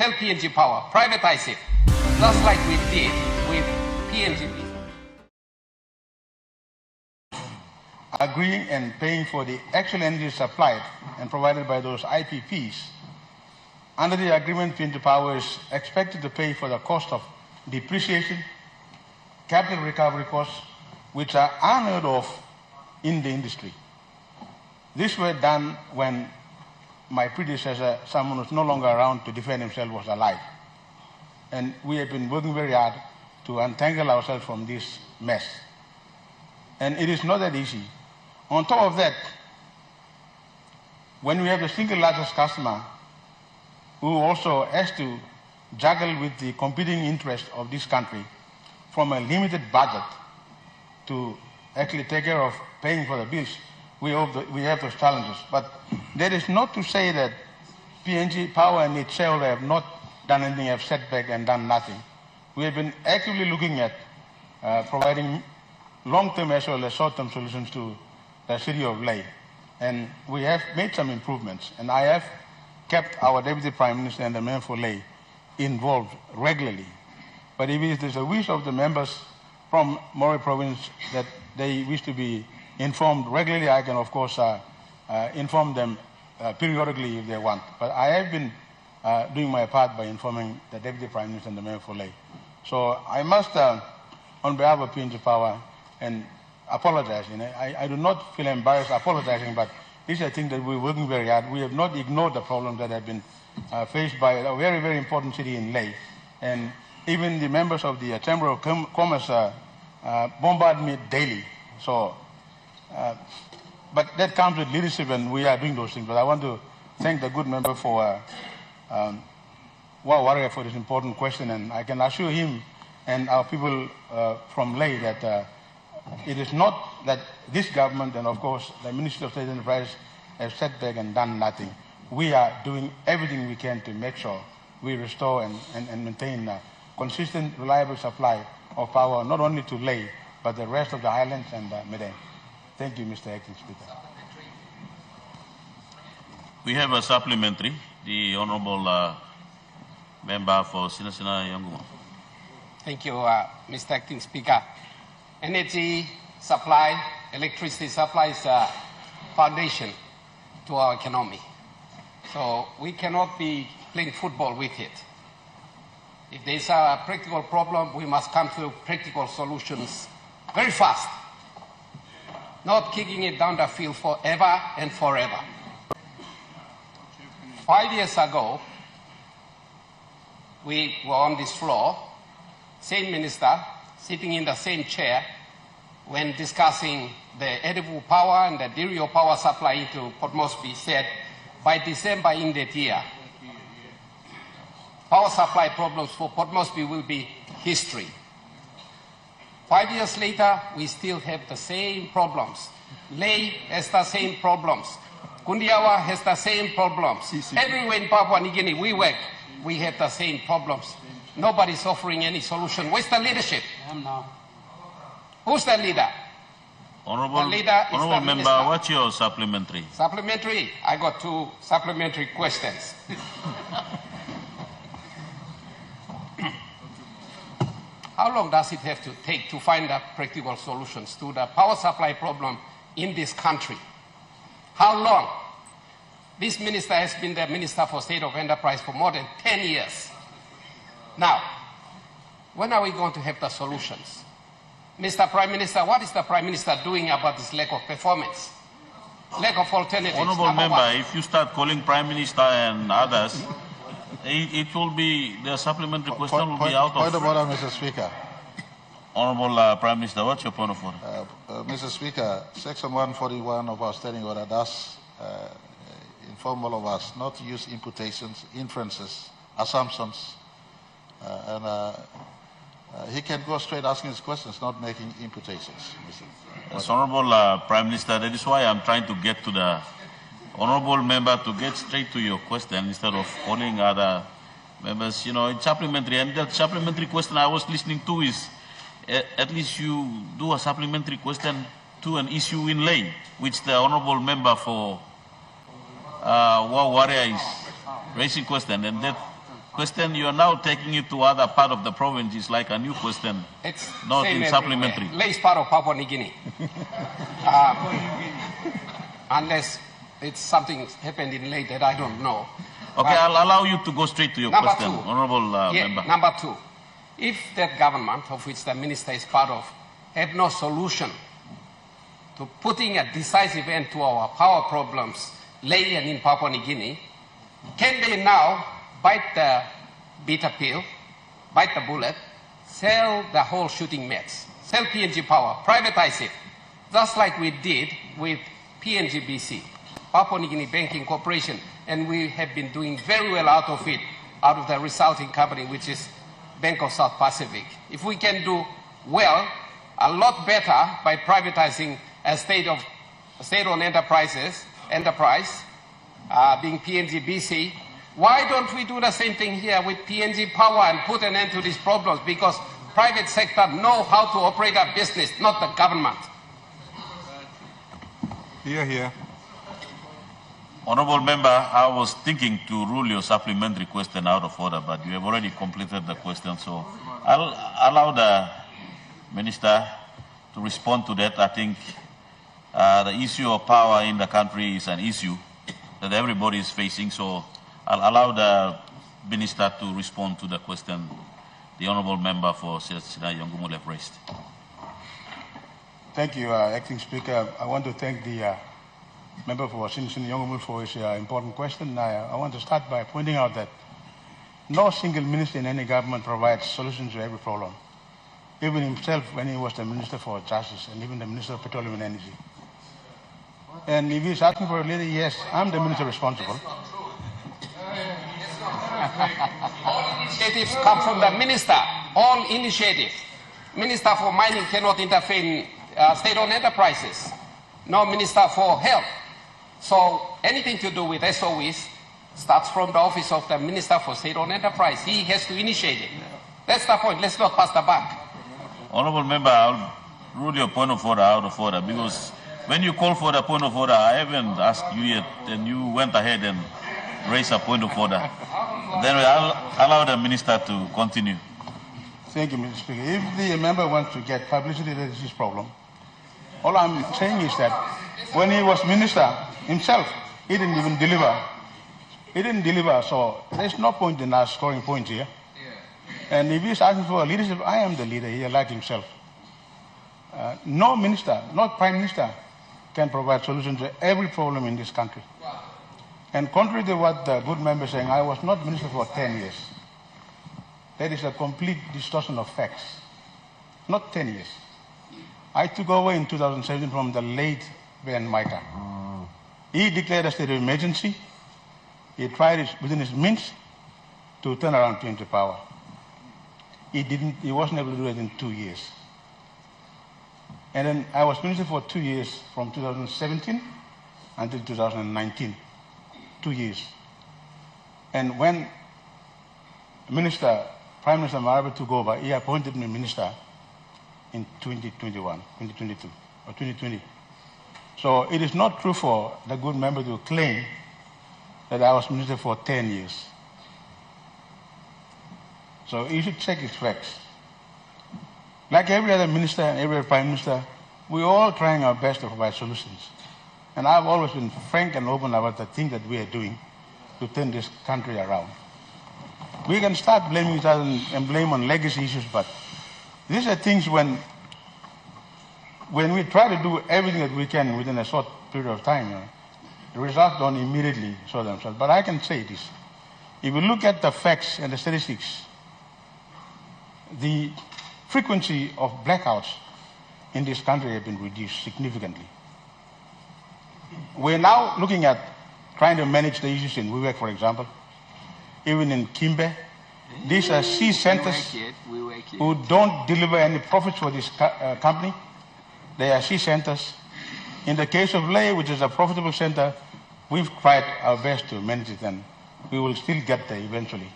sell PNG power, privatize it, just like we did with PNG. Agreeing and paying for the actual energy supplied and provided by those IPPs. Under the agreement, PNG Power is expected to pay for the cost of depreciation, capital recovery costs, which are unheard of in the industry. This were done when my predecessor, someone who's no longer around to defend himself, was alive. And we have been working very hard to untangle ourselves from this mess. And it is not that easy. On top of that, when we have the single largest customer who also has to juggle with the competing interests of this country from a limited budget to actually take care of paying for the bills, we have those challenges. But that is not to say that PNG Power and its shareholder have not done anything, have sat back and done nothing. We have been actively looking at providing long-term as well as short-term solutions to the city of Lae. And we have made some improvements. And I have kept our Deputy Prime Minister and the Mayor for Lae involved regularly. But if it is a wish of the members from Mori Province that they wish to be informed regularly, I can of course inform them periodically if they want. But I have been doing my part by informing the Deputy Prime Minister and the Mayor for Lae. So I must, on behalf of PNG Power, and apologize. I do not feel embarrassed apologizing, but these are things that we're working very hard. We have not ignored the problems that have been faced by a very, very important city in Lae. And even the members of the Chamber of Commerce bombard me daily. So, but that comes with leadership, and we are doing those things. But I want to thank the good member for Warrior for this important question, and I can assure him and our people from Lae that it is not that this government and of course the Ministry of State Enterprise have sat back and done nothing. We are doing everything we can to make sure we restore and maintain a consistent, reliable supply of power, not only to Lae, but the rest of the highlands and Medan. Thank you, Mr. Acting Speaker. We have a supplementary. The Honourable Member for Sinasina Yanguma. Thank you, Mr. Acting Speaker. Energy supply, electricity supply is a foundation to our economy. So we cannot be playing football with it. If there's a practical problem, we must come to practical solutions very fast, not kicking it down the field forever and forever. 5 years ago, we were on this floor, same minister, sitting in the same chair when discussing the edible power and the dairy power supply into Port Moresby, said by December in that year, power supply problems for Port Moresby will be history. 5 years later, we still have the same problems. Lae has the same problems. Kundiawa has the same problems. Everywhere in Papua New Guinea we work, we have the same problems. Nobody's offering any solution. Where's the leadership? Who's the leader? Honourable, the leader is Honourable Member, minister. what's your supplementary? Supplementary? I got 2 supplementary questions. How long does it have to take to find practical solutions to the power supply problem in this country? How long? This minister has been the Minister for State of Enterprise for more than 10 years. Now, when are we going to have the solutions? Mr. Prime Minister, what is the Prime Minister doing about this lack of performance? Lack of alternatives. Honourable Member, if you start calling Prime Minister and others, it will be, the supplementary question will be out of... Point of order, Mr. Speaker. Honourable Prime Minister, what's your point of order? Mr. Speaker, Section 141 of our standing order does inform all of us not to use imputations, inferences, assumptions, he can go straight asking his questions, not making imputations. Yes, Honourable Prime Minister, that is why I'm trying to get to the Honourable Member to get straight to your question instead of calling other members. You know, it's supplementary, and that supplementary question I was listening to is at least you do a supplementary question to an issue in Lae, which the Honourable Member for Warrior is raising question, and that question, you are now taking it to other part of the province. It's like a new question, It's not same in supplementary. everywhere. Lay is part of Papua New Guinea. Unless it's something happened in Ley that I don't know. Okay, I'll allow you to go straight to your Number question, two. Honorable Member. Number two, if that government, of which the minister is part of, had no solution to putting a decisive end to our power problems, Ley and in Papua New Guinea, can they now bite the bitter pill, bite the bullet, sell the whole shooting match, sell PNG power, privatize it, just like we did with PNG BC, Papua New Guinea Banking Corporation, and we have been doing very well out of it, out of the resulting company, which is Bank of South Pacific. If we can do well, a lot better by privatizing a state-owned enterprise, being PNG BC, why don't we do the same thing here with PNG Power and put an end to these problems? Because private sector know how to operate a business, not the government. Here, here. Honorable Member, I was thinking to rule your supplementary question out of order, but you have already completed the question, so I'll allow the Minister to respond to that. I think the issue of power in the country is an issue that everybody is facing, so I'll allow the Minister to respond to the question the Honorable Member for Sinai Yongumule have raised. Thank you, Acting Speaker. I want to thank the member for Sinai Yongumule for his important question. I want to start by pointing out that no single minister in any government provides solutions to every problem. Even himself, when he was the Minister for Justice and even the Minister of Petroleum and Energy. And if he's asking for a leader, yes, I'm the minister responsible. All initiatives come from the minister. All initiatives. Minister for Mining cannot interfere in state-owned enterprises. No Minister for Health. So anything to do with SOEs starts from the office of the Minister for State-owned Enterprise. He has to initiate it. That's the point. Let's not pass the buck. Honorable Member, I'll rule your point of order out of order because when you call for the point of order, I haven't asked you yet, and you went ahead and raised a point of order. Then I'll allow the Minister to continue. Thank you, Mr. Speaker. If the member wants to get publicity, that is his problem. All I'm saying is that when he was minister himself, he didn't even deliver. He didn't deliver, so there's no point in us scoring points here. And if he's asking for a leadership, I am the leader here, like himself. No minister, not prime minister, can provide solutions to every problem in this country. And contrary to what the good member is saying, I was not minister for 10 years. That is a complete distortion of facts. Not 10 years. I took over in 2017 from the late Ben Maita. He declared a state of emergency. He tried within his means to turn around PNG power. He wasn't able to do it in 2 years. And then I was minister for 2 years, from 2017 until 2019. 2 years. And when Prime Minister Marabe took over, he appointed me minister in 2022, or 2020. So it is not true for the good member to claim that I was minister for 10 years. So you should check his facts. Like every other minister and every other prime minister, we're all trying our best to provide solutions. And I've always been frank and open about the things that we are doing to turn this country around. We can start blaming each other and blame on legacy issues, but these are things when we try to do everything that we can within a short period of time, the results don't immediately show themselves. But I can say this. If you look at the facts and the statistics, the frequency of blackouts in this country have been reduced significantly. We're now looking at trying to manage the issues in Wewak, for example, even in Kimbe. These are sea centers who don't deliver any profits for this company. They are sea centers. In the case of Ley, which is a profitable center, we've tried our best to manage it, and we will still get there eventually.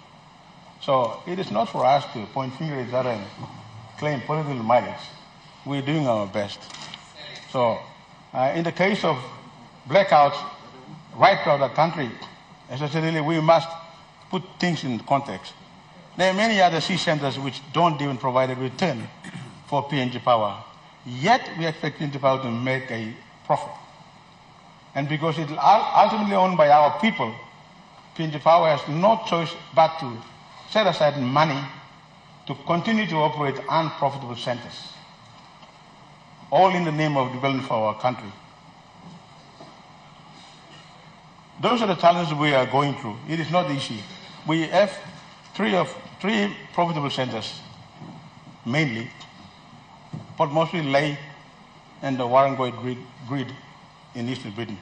So it is not for us to point fingers at each other and claim political mileage. We're doing our best. So in the case of blackouts right throughout the country, essentially we must put things in context. There are many other sea centers which don't even provide a return for PNG Power. Yet we expect PNG Power to make a profit. And because it's ultimately owned by our people, PNG Power has no choice but to set aside money to continue to operate unprofitable centers, all in the name of development for our country. Those are the challenges we are going through. It is not easy. We have three profitable centers, mainly, but mostly Ley and the Warrangoid grid in Eastern Britain.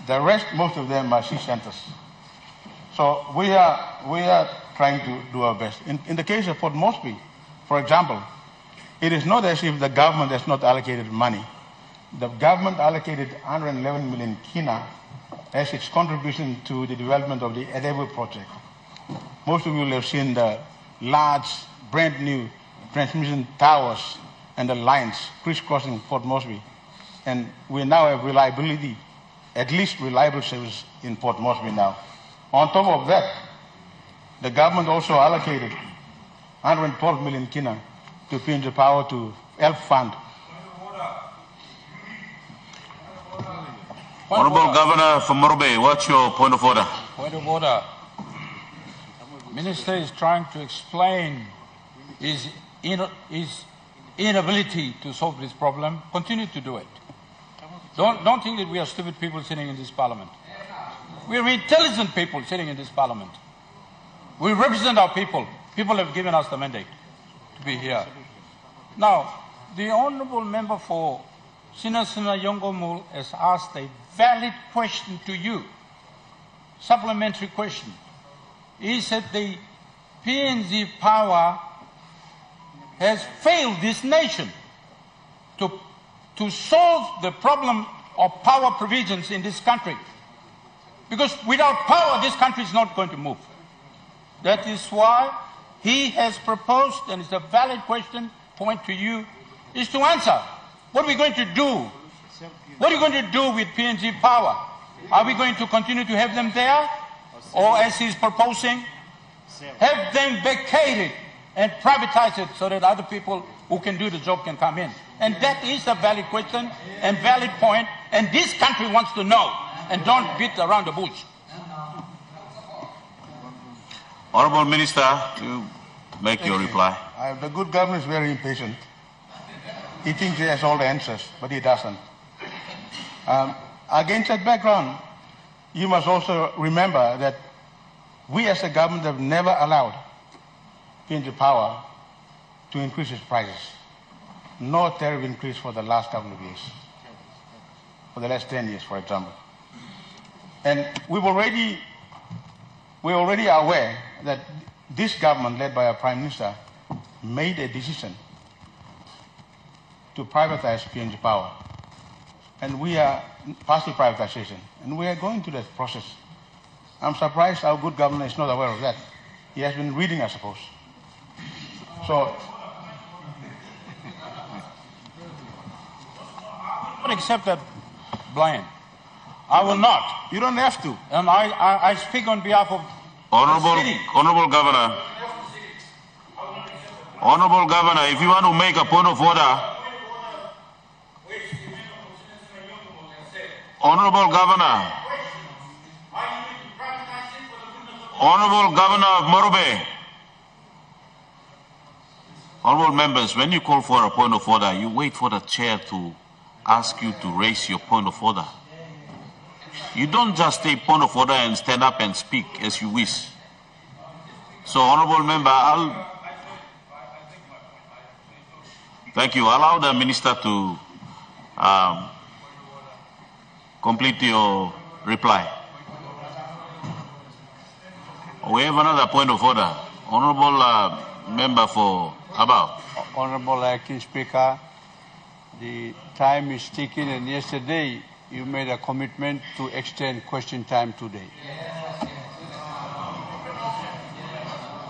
The rest, most of them are sea centers. So we are trying to do our best. In the case of Port Moresby, for example, it is not as if the government has not allocated money. The government allocated 111 million kina as its contribution to the development of the Edebu project. Most of you will have seen the large, brand new transmission towers and the lines crisscrossing Port Moresby. And we now have reliability, at least reliable service in Port Moresby now. On top of that, the government also allocated 112 million kina to PNG Power to help fund. Honorable Governor from Morobe, what's your point of order? Point of order. Minister is trying to explain his inability to solve this problem. Continue to do it. Don't think that we are stupid people sitting in this parliament. We are intelligent people sitting in this parliament. We represent our people. People have given us the mandate to be here. Now, the honourable member for Sinasana Yongomul has asked a valid question to you, supplementary question. He said the PNG Power has failed this nation to solve the problem of power provisions in this country. Because without power, this country is not going to move. That is why he has proposed, and it's a valid question, point to you, is to answer. What are we going to do? What are we going to do with PNG Power? Are we going to continue to have them there? Or as he's proposing, have them vacated and privatize it so that other people who can do the job can come in? And that is a valid question and valid point, and this country wants to know, and don't beat around the bush. Honorable Minister, to make your reply. The good governor is very impatient. He thinks he has all the answers, but he doesn't. Against that background, you must also remember that we as a government have never allowed PNG Power to increase its prices. No tariff increase for the last couple of years, for the last 10 years, for example. And we're already aware that this government, led by our Prime Minister, made a decision to privatize PNG Power. And we are past the privatization, and we are going through that process. I'm surprised our good governor is not aware of that. He has been reading, I suppose. So, I will not accept that blame. I will not. you don't have to. And I speak on behalf of the city. Honorable Governor. Honorable Governor, if you want to make a point of order. Honorable Governor. Honorable Governor of Morobe. Honorable members, when you call for a point of order, you wait for the chair to ask you to raise your point of order. You don't just take point of order and stand up and speak as you wish. So, honorable member, thank you. Allow the minister to complete your reply. We have another point of order. Honorable member for Abao. Honorable Acting Speaker, the time is ticking, and yesterday you made a commitment to extend question time today.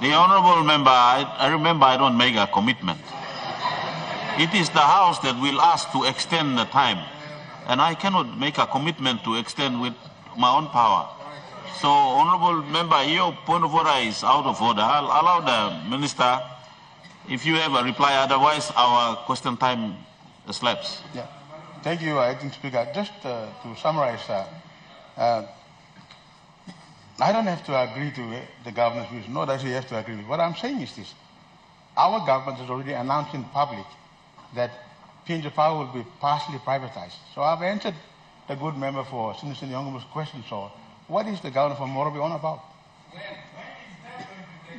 The honorable member, I remember I don't make a commitment. It is the House that will ask to extend the time, and I cannot make a commitment to extend with my own power. So, Honorable Member, your point of order is out of order. I'll allow the Minister, if you have a reply, otherwise our question time elapses. Yeah. Thank you, Acting Speaker. Just to summarize, I don't have to agree to the government's views, nor does he have to agree with. What I'm saying is this. Our government has already announced in public that PNG Power will be partially privatized. So I've answered the good member for Senator Nyong'o's question. So what is the government from Morobe on about?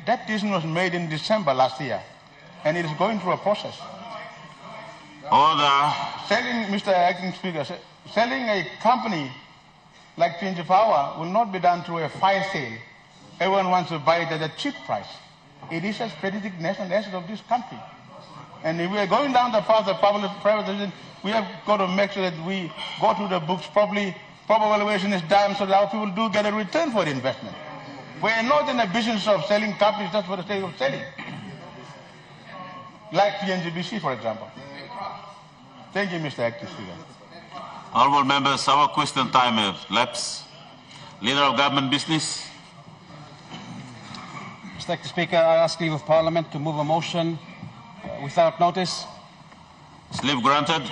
That decision was made in December last year, and it is going through a process. Order. Selling, Mr. Acting Speaker, selling a company like PNG Power will not be done through a fire sale. Everyone wants to buy it at a cheap price. It is a strategic national asset of this country. And if we are going down the path of public privatization, we have got to make sure that we go through the books properly, proper valuation is done so that our people do get a return for the investment. We are not in the business of selling companies just for the sake of selling. Like PNGBC, for example. Thank you, Mr. Acting Speaker. Honorable members, our question time has lapsed. Leader of Government Business. Mr. Acting Speaker, I ask leave of Parliament to move a motion without notice. Leave granted.